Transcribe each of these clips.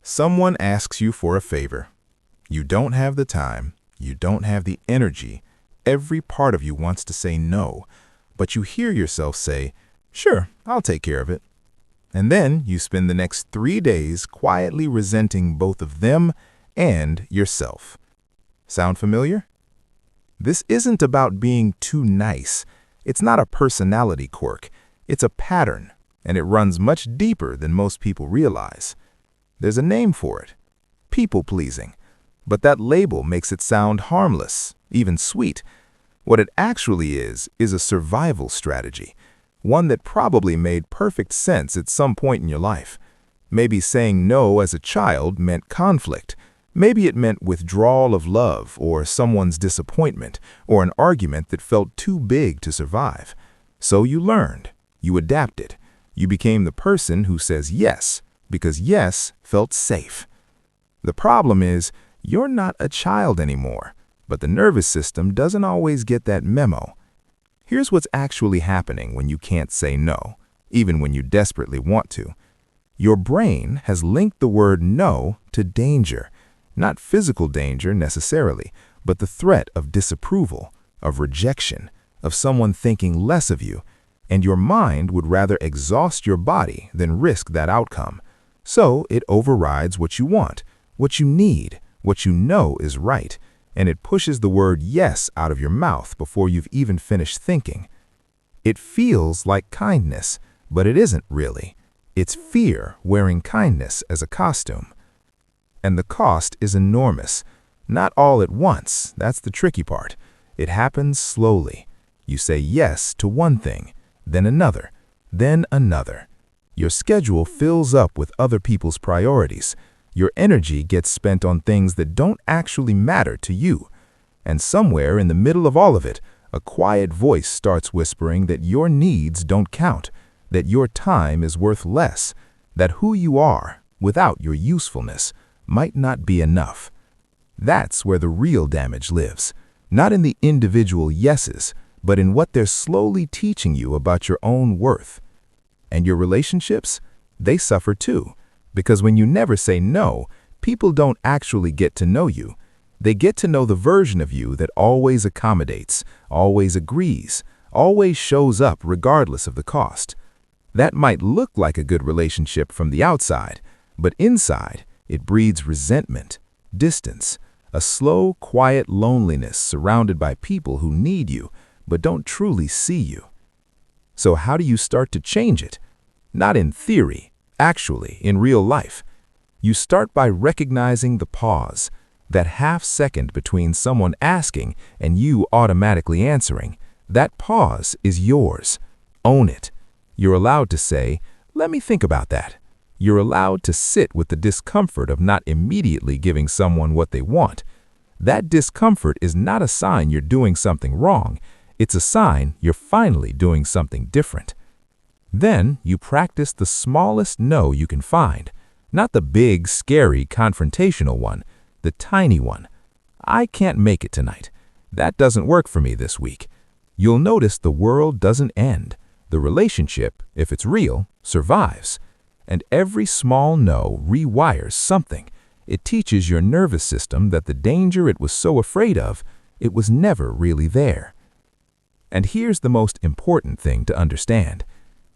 Someone asks you for a favor. You don't have the time, you don't have the energy, every part of you wants to say no, but you hear yourself say, "Sure, I'll take care of it." And then you spend the next 3 days quietly resenting both of them and yourself. Sound familiar? This isn't about being too nice. It's not a personality quirk. It's a pattern, and it runs much deeper than most people realize. There's a name for it: people-pleasing. But that label makes it sound harmless, even sweet. What it actually is a survival strategy, one that probably made perfect sense at some point in your life. Maybe saying no as a child meant conflict. Maybe it meant withdrawal of love, or someone's disappointment, or an argument that felt too big to survive. So you learned, you adapted, you became the person who says yes, because yes felt safe. The problem is, you're not a child anymore, but the nervous system doesn't always get that memo. Here's what's actually happening when you can't say no, even when you desperately want to. Your brain has linked the word no to danger, not physical danger necessarily, but the threat of disapproval, of rejection, of someone thinking less of you, and your mind would rather exhaust your body than risk that outcome. So it overrides what you want, what you need, what you know is right, and it pushes the word yes out of your mouth before you've even finished thinking. It feels like kindness, but it isn't really. It's fear wearing kindness as a costume. And the cost is enormous. Not all at once, that's the tricky part. It happens slowly. You say yes to one thing, then another, then another. Your schedule fills up with other people's priorities. Your energy gets spent on things that don't actually matter to you. And somewhere in the middle of all of it, a quiet voice starts whispering that your needs don't count, that your time is worth less, that who you are, without your usefulness, might not be enough. That's where the real damage lives, not in the individual yeses, but in what they're slowly teaching you about your own worth. And your relationships, they suffer too, because when you never say no, people don't actually get to know you. They get to know the version of you that always accommodates, always agrees, always shows up regardless of the cost. That might look like a good relationship from the outside, but inside, it breeds resentment, distance, a slow, quiet loneliness surrounded by people who need you but don't truly see you. So how do you start to change it? Not in theory, actually, in real life. You start by recognizing the pause, that half second between someone asking and you automatically answering. That pause is yours. Own it. You're allowed to say, "Let me think about that." You're allowed to sit with the discomfort of not immediately giving someone what they want. That discomfort is not a sign you're doing something wrong. It's a sign you're finally doing something different. Then you practice the smallest no you can find, not the big, scary, confrontational one, the tiny one. "I can't make it tonight. That doesn't work for me this week." You'll notice the world doesn't end. The relationship, if it's real, survives. And every small no rewires something. It teaches your nervous system that the danger it was so afraid of, it was never really there. And here's the most important thing to understand.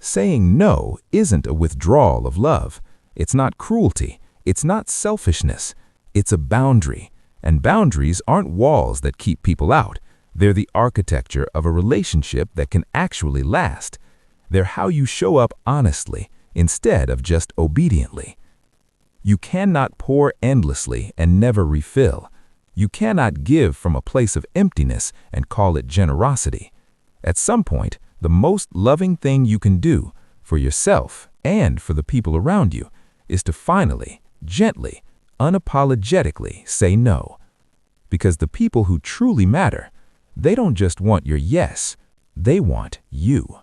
Saying no isn't a withdrawal of love. It's not cruelty. It's not selfishness. It's a boundary. And boundaries aren't walls that keep people out. They're the architecture of a relationship that can actually last. They're how you show up honestly instead of just obediently. You cannot pour endlessly and never refill. You cannot give from a place of emptiness and call it generosity. At some point, the most loving thing you can do for yourself and for the people around you is to finally, gently, unapologetically say no. Because the people who truly matter, they don't just want your yes, they want you.